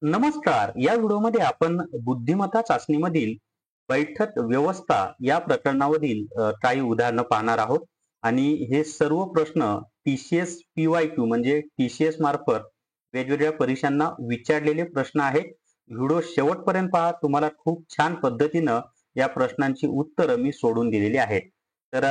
नमस्कार. या व्हिडिओमध्ये आपण बुद्धिमत्ता चाचणीमधील बैठक व्यवस्था या प्रकरणावरील काही उदाहरणं पाहणार आहोत आणि हे सर्व प्रश्न टी-सी-एस पी-वाय-क्यू म्हणजे टी-सी-एस मार्फत वेगवेगळ्या परीक्षांना विचारलेले प्रश्न आहेत. व्हिडिओ शेवटपर्यंत पहा. तुम्हाला खूप छान पद्धतीनं या प्रश्नांची उत्तरं मी सोडून दिलेली आहेत. तर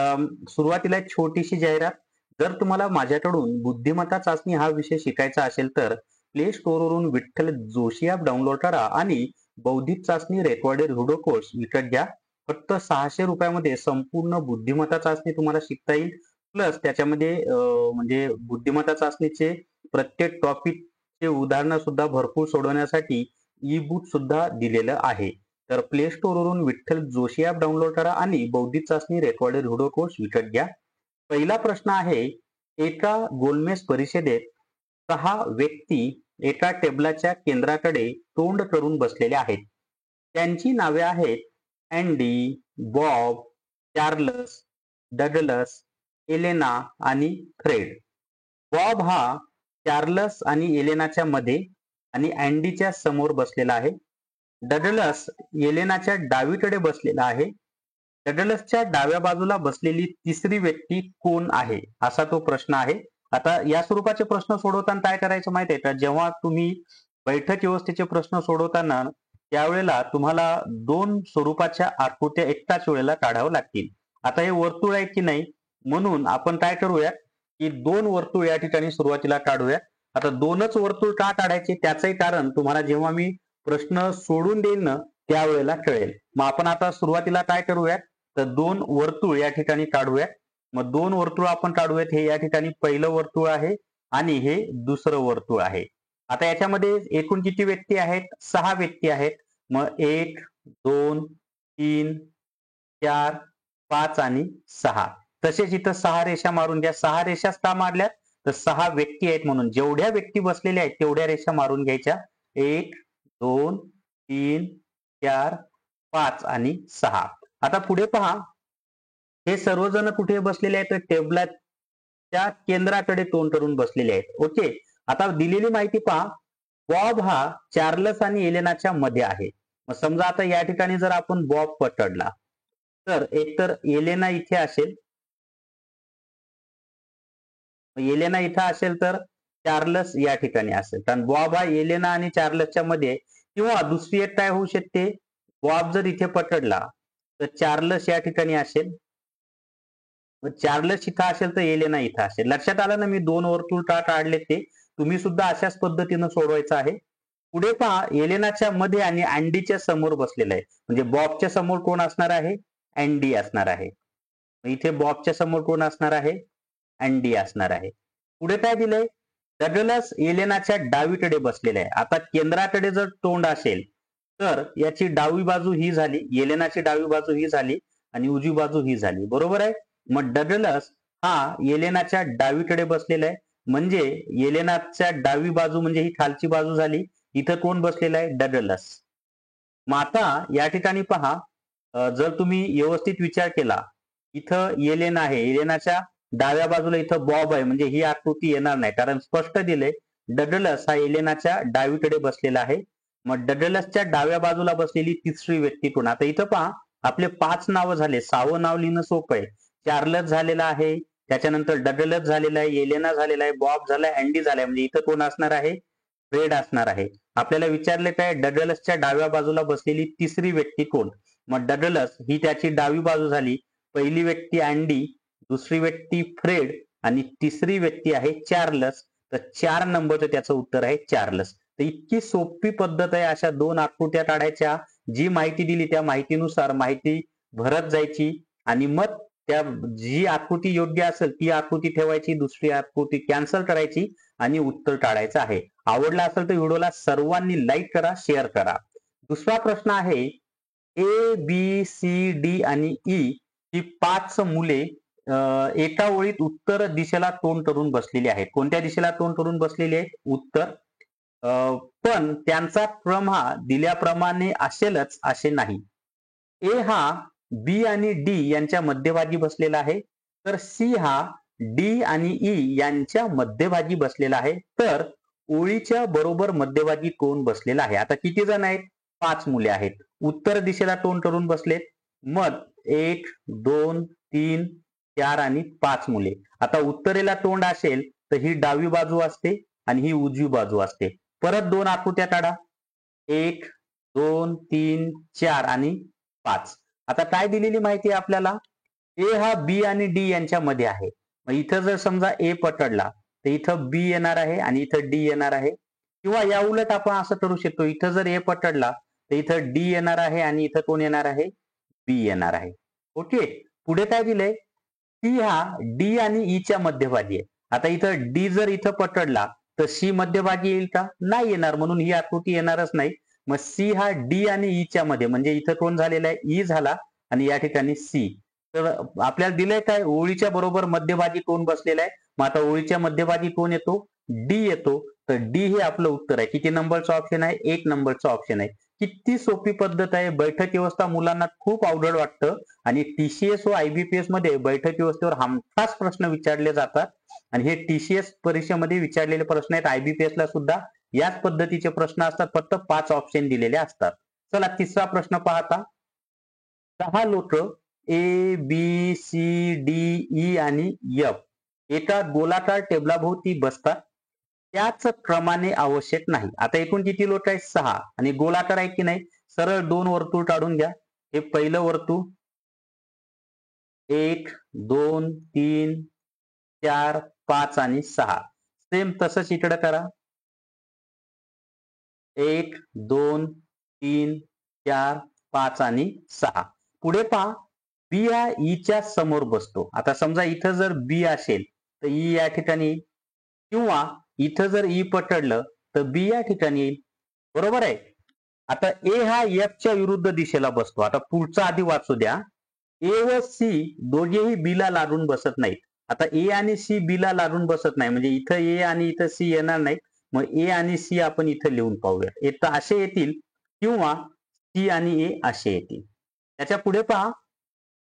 सुरुवातीला एक छोटीशी जाहिरात. जर तुम्हाला माझ्याकडून बुद्धिमत्ता चाचणी हा विषय शिकायचा असेल तर प्ले स्टोअरवरून विठ्ठल जोशी ॲप डाउनलोड करा आणि बौद्धिक चाचणी रेकॉर्डेड व्हिडिओ कोर्स विकत घ्या. फक्त ₹600 मध्ये संपूर्ण बुद्धिमत्ता चाचणी तुम्हाला शिकता येईल. प्लस त्याच्यामध्ये म्हणजे बुद्धिमत्ता चाचणीचे प्रत्येक टॉपिकचे उदाहरणं सुद्धा भरपूर सोडवण्यासाठी ई-बुक सुद्धा दिलेलं आहे. तर प्ले स्टोअरवरून विठ्ठल जोशी ॲप डाउनलोड करा आणि बौद्धिक चाचणी रेकॉर्डेड व्हिडिओ कोर्स विकत घ्या. पहिला प्रश्न आहे, एका गोलमेज परिषदेत 6 व्यक्ती एका टेबलाच्या केंद्राकडे तोंड करून बसलेले आहेत. त्यांची नावे आहेत Andy, Bob, Charles, Douglas, Elena आणि फ्रेड. बॉब हा चार्ल्स आणि एलेनाच्या मध्ये आणि अँडीच्या समोर बसलेला आहे. डगलस एलेनाच्या डावीकडे बसलेला आहे. डगलसच्या डाव्या बाजूला बसलेली तिसरी व्यक्ती कोण आहे? असा तो प्रश्न आहे. आता या स्वरूपाचे प्रश्न सोडवताना काय करायचं माहिती आहे का? जेव्हा तुम्ही बैठक व्यवस्थेचे प्रश्न सोडवताना त्यावेळेला तुम्हाला 2 स्वरूपाच्या आकृत्या एकाच वेळेला काढाव्या लागतील. आता हे वर्तुळ आहे की नाही, म्हणून आपण काय करूया की 2 वर्तुळ या ठिकाणी सुरुवातीला काढूया. आता 2च वर्तुळ का काढायचे त्याचंही कारण तुम्हाला जेव्हा मी प्रश्न सोडून देईन ना त्यावेळेला कळेल. मग आपण आता सुरुवातीला काय करूया, तर 2 वर्तुळ या ठिकाणी काढूया. मग 2 वर्तुळ आपण काढूयात. हे या ठिकाणी पहिलं वर्तुळ आहे आणि हे दुसरं वर्तुळ आहे. आता याच्यामध्ये एकूण किती व्यक्ती आहेत? 6 व्यक्ती आहेत. मग 1, 2, 3, 4, 5 आणि 6. तसेच इथं 6 रेषा मारून घ्या. 6 रेषाच का मारल्यात? तर 6 व्यक्ती आहेत म्हणून. जेवढ्या व्यक्ती बसलेल्या आहेत तेवढ्या रेषा मारून घ्यायच्या. 1, 2, 3, 4, 5 आणि 6. आता पुढे पहा. हे सर्वजण कुठे बसलेले आहेत? तर टेबलाच्या केंद्राकडे तोंड करून बसलेले आहेत. ओके. आता दिलेली माहिती पहा. बॉब हा चार्ल्स आणि एलेनाच्या मध्ये आहे. मग समजा आता या ठिकाणी जर आपण बॉब पकडला, तर एकतर एलेना इथे असेल. एलेना इथं असेल तर चार्ल्स या ठिकाणी असेल. कारण बॉब हा एलेना आणि चार्ल्सच्या मध्ये आहे. किंवा दुसरी एक काय होऊ शकते, बॉब जर इथे पकडला तर चार्ल्स या ठिकाणी असेल. मग चार्ल्स इथं असेल तर एलेना इथं असेल. लक्षात आलं ना मी 2 वर्तुळ का काढले ते? तुम्ही सुद्धा अशाच पद्धतीनं सोडवायचं आहे. पुढे पहा, एलेनाच्या मध्ये आणि अँडीच्या समोर बसलेला आहे. म्हणजे बॉबच्या समोर कोण असणार आहे? अँडी असणार आहे. इथे बॉबच्या समोर कोण असणार आहे? अँडी असणार आहे. पुढे काय दिलंय? डगलस एलेनाच्या डावीकडे बसलेला आहे. आता केंद्राकडे जर तोंड असेल तर याची डावी बाजू ही झाली, एलेनाची डावी बाजू ही झाली आणि उजवी बाजू ही झाली. बरोबर आहे? मग डगलस हा एलेनाच्या डावीकडे बसलेला आहे. म्हणजे एलेनाच्या डावी बाजू म्हणजे ही खालची बाजू झाली. इथं कोण बसलेला आहे? डगलस. मग आता या ठिकाणी पहा, जर तुम्ही व्यवस्थित विचार केला, इथं एलेना आहे. एलेनाच्या डाव्या बाजूला इथं बॉब आहे. म्हणजे ही आकृती येणार नाही. कारण स्पष्ट दिलंय डगलस हा एलेनाच्या डावीकडे बसलेला आहे. मग डगलसच्या डाव्या बाजूला बसलेली तिसरी व्यक्ती कोण? आता इथं पहा, आपले 5 नावं झाले. 6वं नाव लिहिणं सोपं आहे. चार्ल्स झालेला आहे. त्याच्यानंतर डगलस झालेला आहे, एलेना झालेला आहे, बॉब झालाय, अँडी झालाय. म्हणजे इथं कोण असणार आहे? फ्रेड असणार आहे. आपल्याला विचारले काय? डगलसच्या डाव्या बाजूला बसलेली तिसरी व्यक्ती कोण? मग डगलस ही त्याची डावी बाजू झाली. पहिली व्यक्ती अँडी, दुसरी व्यक्ती फ्रेड आणि तिसरी व्यक्ती आहे चार्ल्स. तर 4 नंबरचं त्याचं उत्तर आहे चार्ल्स. तर इतकी सोपी पद्धत आहे अशा 2 आकृत्या काढायच्या. जी माहिती दिली त्या माहितीनुसार माहिती भरत जायची आणि मग त्या जी आकृती योग्य असेल ती आकृती ठेवायची, दुसरी आकृती कॅन्सल करायची आणि उत्तर काढायचं आहे. आवडला असेल तर व्हिडिओला सर्वांनी लाईक करा, शेअर करा. दुसरा प्रश्न आहे, ए, बी, सी, डी आणि ई ही 5 मुले एका ओळीत उत्तर दिशेला तोंड करून बसलेली आहेत. कोणत्या दिशेला तोंड करून बसलेली आहेत? उत्तर. अ, पण त्यांचा क्रम हा दिल्याप्रमाणे असेलच असे नाही. ए हा बी आणि डी यांच्या मध्यभागी बसलेला आहे. तर सी हा डी आणि ई यांच्या मध्यभागी बसलेला आहे. तर ओळीच्या बरोबर मध्यभागी टोन बसलेला आहे. आता किती जण आहेत? 5 मुले आहेत. उत्तर दिशेला टोन करून बसलेत. मग 1, 2, 3, 4 आणि 5 मुले. आता उत्तरेला तोंड असेल तर ही डावी बाजू असते आणि ही उजवी बाजू असते. परत 2 आकृत्या काढा. 1, 2, 3, 4 आणि 5. आता काय दिलेली माहिती आहे आपल्याला? ए हा बी आणि डी यांच्यामध्ये आहे. मग इथं जर समजा ए पकडला तर इथं बी येणार आहे आणि इथं डी येणार आहे. किंवा या उलट आपण असं करू शकतो. इथं जर ए पकडला तर इथं डी येणार आहे आणि इथं कोण येणार आहे? बी येणार आहे. ओके. पुढे काय दिलंय? सी हा डी आणि ई च्या मध्यभागी आहे. आता इथं डी जर इथं पकडला तर सी मध्यभागी येईल का? नाही येणार, म्हणून ही आकृती येणारच नाही. मग सी हा डी आणि ई च्या मध्ये, म्हणजे इथं कोण झालेला आहे? ई झाला आणि या ठिकाणी सी. तर आपल्याला दिलंय काय? ओळीच्या बरोबर मध्यभागी कोण बसलेला आहे? मग आता ओळीच्या मध्यभागी कोण येतो? डी येतो. तर डी हे आपलं उत्तर आहे. किती नंबरचं ऑप्शन आहे? 1 नंबरचं ऑप्शन आहे. किती सोपी पद्धत आहे. बैठक व्यवस्था मुलांना खूप अवघड वाटतं आणि टीसीएस व आयबीपीएस मध्ये बैठक व्यवस्थेवर हमखास प्रश्न विचारले जातात आणि हे टीसीएस परीक्षेमध्ये विचारलेले प्रश्न आहेत. आयबीपीएस ला सुद्धा याच पद्धतीचे प्रश्न असतात. फक्त 5 ऑप्शन दिलेले असतात. चला तिसरा प्रश्न पाहता. 6 लोक ए, बी, सी, डी, ई आणि एफ एका गोलाकार टेबलाभोवती बसतात. त्याच क्रमाने आवश्यक नाही. आता एकूण किती लोक आहेत? 6 आणि गोलाकार आहे की नाही? सरळ 2 वर्तुळ काढून घ्या. हे पहिलं वर्तुळ 1, 2, 3, 4, 5 आणि 6. सेम तसंच इकडे करा. 1, 2, 3, 4, 5 आणि 6. पुढे पहा. बी हा ई च्या समोर बसतो. आता समजा इथं जर बी असेल तर ई या ठिकाणी येईल किंवा इथं जर ई पकडलं तर बी या ठिकाणी येईल. बरोबर आहे. आता ए हा एफ च्या विरुद्ध दिशेला बसतो. आता पुढचा आधी वाचू द्या. ए व सी दोघेही बी ला लागून बसत नाहीत. आता ए आणि सी बी ला लागून बसत नाही, म्हणजे इथं ए आणि इथं सी येणार नाहीत. मग ए आणि सी आपण इथं लिहून पाहूया. एक तर असे येतील किंवा सी आणि ए असे येतील. त्याच्या पुढे पहा.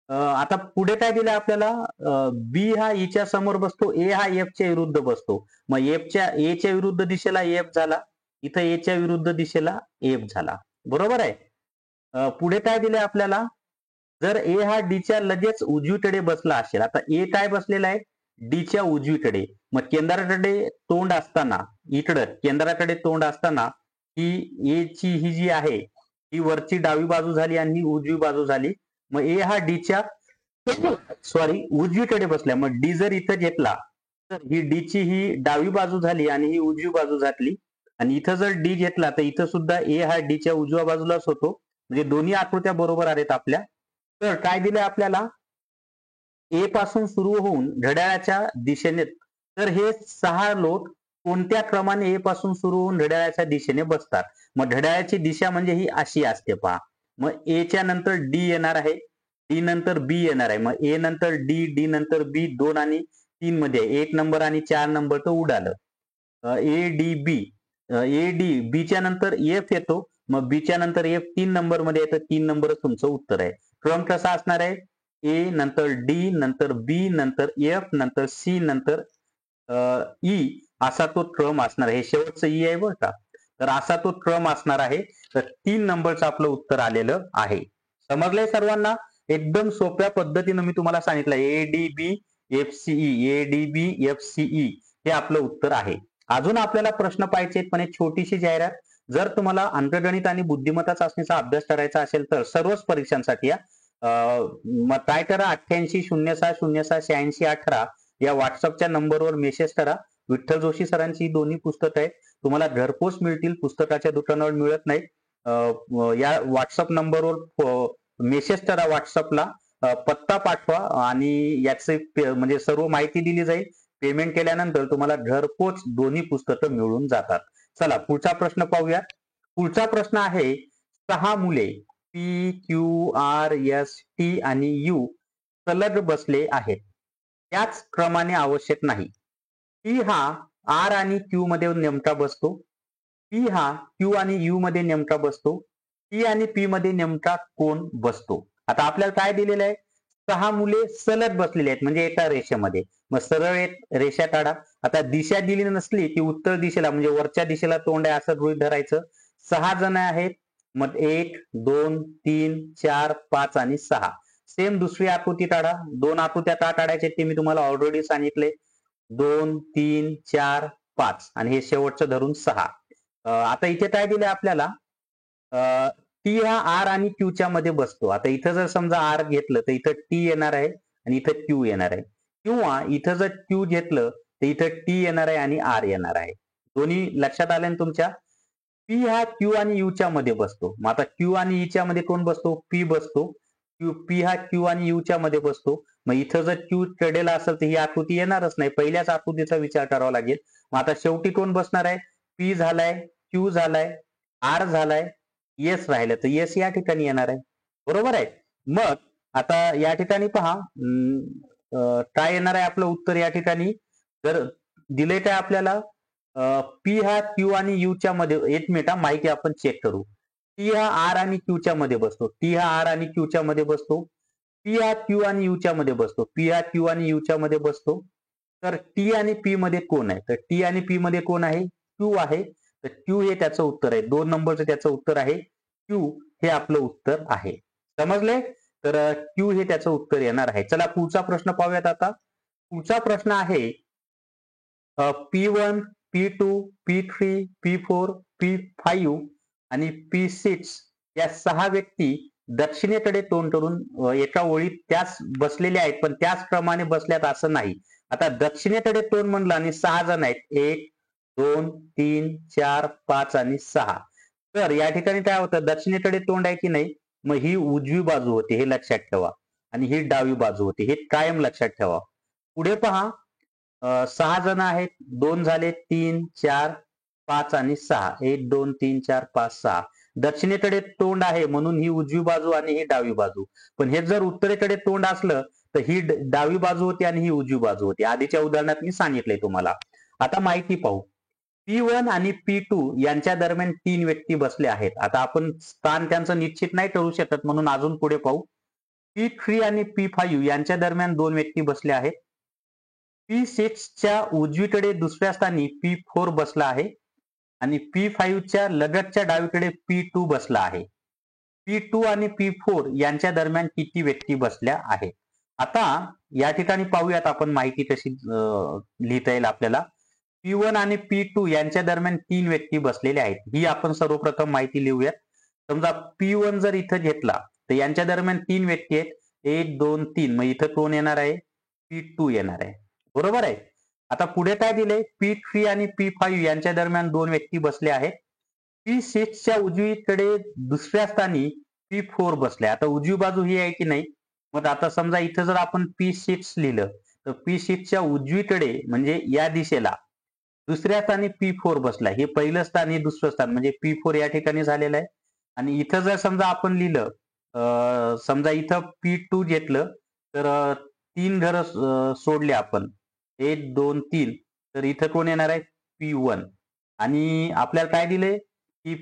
आता पुढे काय दिलं आपल्याला? बी हा ई च्या समोर बसतो. ए हा एफ च्या विरुद्ध बसतो. मग ए च्या विरुद्ध दिशेला एफ झाला. इथं ए च्या विरुद्ध दिशेला एफ झाला. बरोबर आहे. पुढे काय दिले आपल्याला? जर ए हा डी च्या लगेच उजवीकडे बसला असेल. आता ए काय बसलेला आहे? डी च्या उजवीकडे. मग केंद्राकडे तोंड असताना, इकडं केंद्राकडे तोंड असताना ही ए ची ही जी आहे ही वरची डावी बाजू झाली आणि ही उजवी बाजू झाली. मग ए हा डी च्या उजवीकडे बसलाय. मग डी जर इथं घेतला तर ही डी ची ही डावी बाजू झाली आणि ही उजवी बाजू झाली. आणि इथं जर डी घेतला तर इथं सुद्धा ए हा डी च्या उजव्या बाजूलाच होतो. म्हणजे दोन्ही आकृत्या बरोबर आहेत आपल्या. तर काय दिलंय आपल्याला? ए पासून सुरू होऊन घड्याळाच्या दिशेने, तर हे 6 लोक कोणत्या क्रमाने ए पासून सुरू होऊन घड्याळाच्या दिशेने बसतात? मग घड्याळाची दिशा म्हणजे ही अशी असते पहा. मग ए च्या नंतर डी येणार आहे. डी नंतर बी येणार आहे. मग ए नंतर डी, डी नंतर बी, 2 आणि 3 मध्ये 1 नंबर आणि 4 नंबर तर उडालं. ए डी बी, ए डी बी च्या नंतर एफ येतो. मग बी च्या नंतर एफ 3 नंबर मध्ये येतं. 3 नंबरच तुमचं उत्तर आहे. क्रम कसा असणार आहे? ए नंतर डी नंतर बी नंतर एफ नंतर सी नंतर ई असा तो क्रम असणार आहे. हे शेवटचं ई आहे बरं का. तर असा तो क्रम असणार आहे. तर 3 नंबरचं आपलं उत्तर आलेलं आहे. समजलंय सर्वांना? एकदम सोप्या पद्धतीनं मी तुम्हाला सांगितलं. A D B F C E, A D B F C E हे आपलं उत्तर आहे. अजून आपल्याला प्रश्न पाहिजे, पण एक छोटीशी जाहिरात. जर तुम्हाला अंकगणित आणि बुद्धिमत्ता चाचणीचा अभ्यास करायचा असेल तर सर्वच परीक्षांसाठी मग काय करा, 880606068618 या व्हॉट्सअपच्या नंबरवर मेसेज करा. विठ्ठल जोशी सरांची दोन्ही पुस्तकं आहेत. तुम्हाला घरपोच मिळतील, पुस्तकाच्या दुकानावर मिळत नाहीत. या व्हॉट्सअप नंबरवर मेसेज करा व्हॉट्सअपला, पत्ता पाठवा आणि याचे म्हणजे सर्व माहिती दिली जाईल. पेमेंट केल्यानंतर तुम्हाला घरपोच दोन्ही पुस्तकं मिळून जातात. चला पुढचा प्रश्न पाहूया. पुढचा प्रश्न आहे, 6 मुले P, Q, R, S, T आणि यू सलग बसले आहेत. त्याच क्रमाने आवश्यक नाही. पी हा आर आणि क्यू मध्ये नेमका बसतो. पी हा क्यू आणि यू मध्ये नेमका बसतो. टी आणि पी मध्ये नेमका कोण बसतो? आता आपल्याला काय दिलेलं आहे? 6 मुले सलग बसलेली आहेत म्हणजे एका रेषेमध्ये. मग सरळ एक रेषा काढा. आता दिशा दिली नसली की उत्तर दिशेला म्हणजे वरच्या दिशेला तोंड आहे असं गृहीत धरायचं. 6 जण आहेत. मग 1, 2, 3, 4, 5 आणि 6. सेम दुसरी आकृती काढा. 2 आकृत्या का काढायच्या ते मी तुम्हाला ऑलरेडी सांगितले. 2, 3, 4, 5 आणि हे शेवटचं धरून 6. आता इथे काय दिलंय आपल्याला? टी हा आर आणि क्यूच्या मध्ये बसतो. आता इथं जर समजा आर घेतलं तर इथं टी येणार आहे आणि इथं क्यू येणार आहे. किंवा इथं जर क्यू घेतलं तर इथं टी येणार आहे आणि आर येणार आहे. दोन्ही लक्षात आले ना तुमच्या? पी हा क्यू आणि यूच्या मध्ये बसतो. मग आता क्यू आणि ईच्या मध्ये कोण बसतो? पी बसतो. पी हा क्यू आणि यूच्या मध्ये बसतो. मग इथं जर क्यू चढेला असेल तर ही आकृती येणारच नाही. पहिल्याच आकृतीचा विचार करावा लागेल. मग आता शेवटी कोण बसणार आहे? पी झालाय, क्यू झालाय, आर झालाय, एस राहिलं तर एस या ठिकाणी येणार आहे. बरोबर आहे? मग आता या ठिकाणी पहा काय येणार आहे आपलं उत्तर या ठिकाणी? जर दिले काय आपल्याला? पी हा क्यू आणि यूच्या मध्ये, एक मिनिट हा, माहिती आपण चेक करू. टी हा आर आणि क्यूच्या मध्ये बसतो. टी हा आर आणि क्यूच्या मध्ये बसतो. पी हा क्यू आणि यूच्या मध्ये बसतो. पी हा क्यू आणि यूच्या मध्ये बसतो. तर टी आणि पी मध्ये कोण आहे? तर टी आणि पी मध्ये कोण आहे? क्यू आहे. तर क्यू हे त्याचं उत्तर आहे. 2 नंबरचं त्याचं उत्तर आहे. क्यू हे आपलं उत्तर आहे. समजले? तर क्यू हे त्याचं उत्तर येणार आहे. चला पुढचा प्रश्न पाहूयात आता. पुढचा प्रश्न आहे P1, P2, P3, P4, P5 आणि P6 या 6 व्यक्ती दक्षिणेकडे तोंड करून एका ओळीत त्याच बसलेल्या आहेत, पण त्याचप्रमाणे बसल्यात असं नाही. आता दक्षिणेकडे तोंड म्हणलं आणि 6 जण आहेत. 1, 2, 3, 4, 5 आणि 6. तर या ठिकाणी काय होतं? दक्षिणेकडे तोंड आहे की नाही? मग ही उजवी बाजू होती हे लक्षात ठेवा आणि ही डावी बाजू होती हे कायम लक्षात ठेवा. पुढे पहा 6 जण आहेत. 2 झाले, 3, 4, 5 आणि 6. 1, 2, 3, 4, 5, 6. दक्षिणेकडे तोंड आहे म्हणून ही उजवी बाजू आणि ही डावी बाजू. पण हे जर उत्तरेकडे तोंड असलं तर ही डावी बाजू होती आणि ही उजवी बाजू होती. आधीच्या उदाहरणात मी सांगितलंय तुम्हाला. आता माहिती पाहू. P1 आणि P2 यांच्या दरम्यान 3 व्यक्ती बसले आहेत. आता आपण स्थान त्यांचं निश्चित नाही ठरवू शकत म्हणून अजून पुढे पाहू. P3 आणि P5 यांच्या दरम्यान 2 व्यक्ती बसल्या आहेत. P6च्या उजवीकडे दुसऱ्या स्थानी P4 बसला आहे आणि P5च्या लगतच्या डावीकडे P2 बसला आहे. P2 आणि P4 यांच्या दरम्यान किती व्यक्ती बसल्या आहेत? आता या ठिकाणी पाहूयात आपण माहिती कशी लिहिता येईल आपल्याला. P1 आणि P2 यांच्या दरम्यान 3 व्यक्ती बसलेल्या आहेत. ही आपण सर्वप्रथम माहिती लिहूयात. समजा P1 जर इथं घेतला तर यांच्या दरम्यान 3 व्यक्ती आहेत. 1, 2, 3. मग इथं कोण येणार आहे? P2 येणार आहे. बरोबर आहे. आता पुढे काय दिलंय? P3 आणि P5 यांच्या दरम्यान 2 व्यक्ती बसले आहेत. P6च्या उजवीकडे दुसऱ्या स्थानी P4 बसलाय. आता उजवी बाजू ही आहे की नाही? मग आता समजा इथं जर आपण P6 लिहिलं तर P6च्या उजवीकडे म्हणजे या दिशेला दुसऱ्या स्थानी P4 बसलाय. हे पहिलं स्थान हे दुसरं स्थान म्हणजे P4 या ठिकाणी झालेलं आहे. आणि इथं जर समजा आपण लिहिलं समजा इथं P2 घेतलं तर 3 घरं सोडले आपण. 1, 2, 3. तर इथं कोण येणार आहे? P1 आणि आपल्याला काय दिलंय? की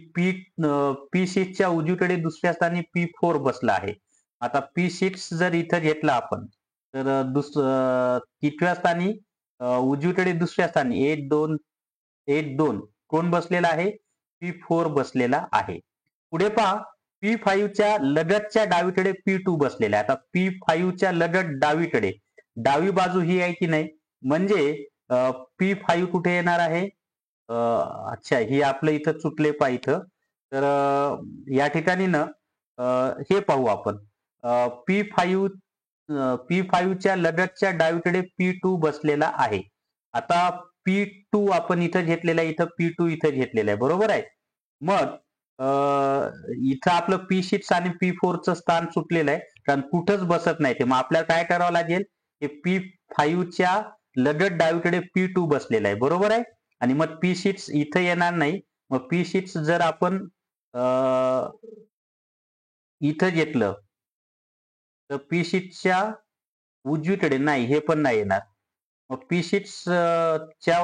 P6च्या उजवीकडे दुसऱ्या स्थानी P4 बसला आहे. आता P6 जर इथं घेतला आपण तर कितव्या स्थानी? उजवीकडे दुसऱ्या स्थानी 1, 2, 1, 2 कोण बसलेला आहे? P4 बसलेला आहे. पुढे पहा P5च्या लगतच्या डावीकडे P2 बसलेला आहे. आता P5च्या लगत डावीकडे डावी बाजू ही आहे की नाही? म्हणजे P5 कुठे येणार आहे? अच्छा ही आपलं इथं चुकले पहा इथं. तर या ठिकाणी ना हे पाहू आपण. P5 P5च्या लगतच्या डावीकडे P2 बसलेला आहे. आता P2 आपण इथं घेतलेला आहे, इथं P2 इथं घेतलेलं आहे. बरोबर आहे? मग इथं आपलं P6 आणि P4चं स्थान सुटलेलं आहे. कारण कुठंच बसत नाही ते. मग आपल्याला काय करावं लागेल? हे P5च्या लगत डावीकडे P2 बसलेला आहे. बरोबर आहे? आणि मग P6 इथं येणार नाही. मग P6 जर आपण अ, इथं घेतलं तर P6च्या उजवीकडे नाही, हे पण नाही येणार. मग P6 च्या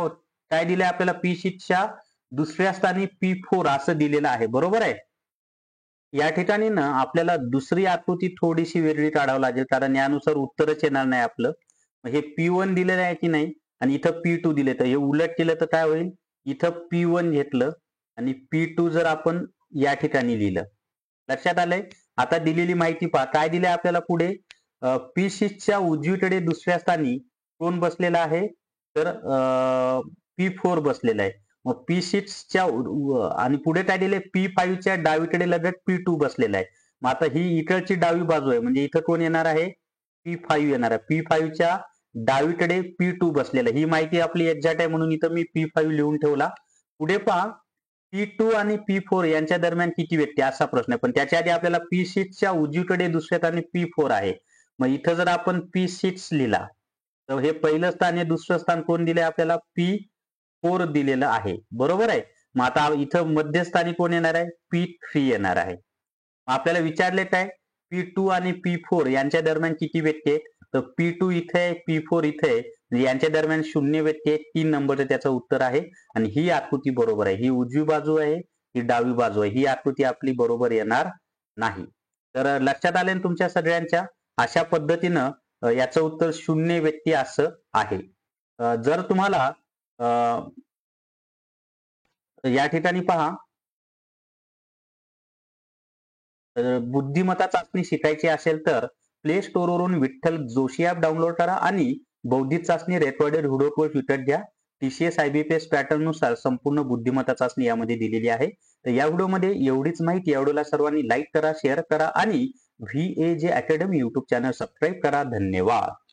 काय दिलंय आपल्याला? P6च्या दुसऱ्या स्थानी P4 असं दिलेलं आहे. बरोबर आहे? या ठिकाणी ना आपल्याला दुसरी आकृती थोडीशी वेगळी काढावी लागेल, कारण यानुसार उत्तरच येणार नाही आपलं. मग हे P1 दिलेलं आहे की नाही आणि इथं P2 दिले, तर हे उलट केलं तर काय होईल? इथं P1 घेतलं आणि P2 जर आपण या ठिकाणी लिहिलं. लक्षात आलंय? आता दिलेली माहिती पहा. काय दिलंय आपल्याला पुढे? P6च्या उजवीकडे दुसऱ्या स्थानी कोण बसलेला आहे? तर P4 बसलेला आहे. मग P6च्या आणि पुढे काय दिलंय? P5च्या डावीकडे लगेच P2 बसलेला आहे. मग आता ही इकडची डावी बाजू आहे. म्हणजे इथं कोण येणार आहे? P5 येणार आहे. P5च्या डावीकडे P2 बसलेला आहे. ही माहिती आपली एक्झॅक्ट आहे म्हणून इथं मी P5 लिहून ठेवला. पुढे पहा P2 आणि P4 यांच्या दरम्यान किती व्यक्ती असा प्रश्न आहे. पण त्याच्या आधी आपल्याला P6च्या उजवीकडे दुसऱ्या स्थानी P4 आहे. मग इथं जर आपण P6 लिहिला, तर हे पहिलं स्थान हे दुसरं स्थान कोण दिलंय आपल्याला? P4 दिलेलं आहे. बरोबर आहे? मग आता इथं मध्यस्थानी कोण येणार आहे? P3 येणार आहे. मग आपल्याला विचारले काय? P2 आणि P4 यांच्या दरम्यान किती व्यक्ती आहेत? तर P2 इथे आहे, P4 इथे आहे. म्हणजे यांच्या दरम्यान 0 व्यक्ती आहेत. 3 नंबरचं त्याचं उत्तर आहे आणि ही आकृती बरोबर आहे. ही उजवी बाजू आहे, ही डावी बाजू आहे. ही आकृती आपली बरोबर येणार नाही. तर लक्षात आले ना तुमच्या सगळ्यांच्या? अशा पद्धतीनं याचं उत्तर 0 व्यक्ती असं आहे. जर तुम्हाला या ठिकाणी पहा बुद्धिमत्ता चाचणी शिकायची असेल तर प्ले स्टोअरवरून विठ्ठल जोशी ॲप डाउनलोड करा आणि बौद्धिक चाचणी रेकॉर्डेड व्हिडिओ विकत घ्या. TCS IBPS पॅटर्ननुसार संपूर्ण बुद्धिमत्ता चाचणी यामध्ये दिलेली आहे. तर या व्हिडिओमध्ये एवढीच माहिती. या व्हिडिओला सर्वांनी लाईक करा, शेअर करा आणि VAJ academy YouTube channel subscribe करा. धन्यवाद.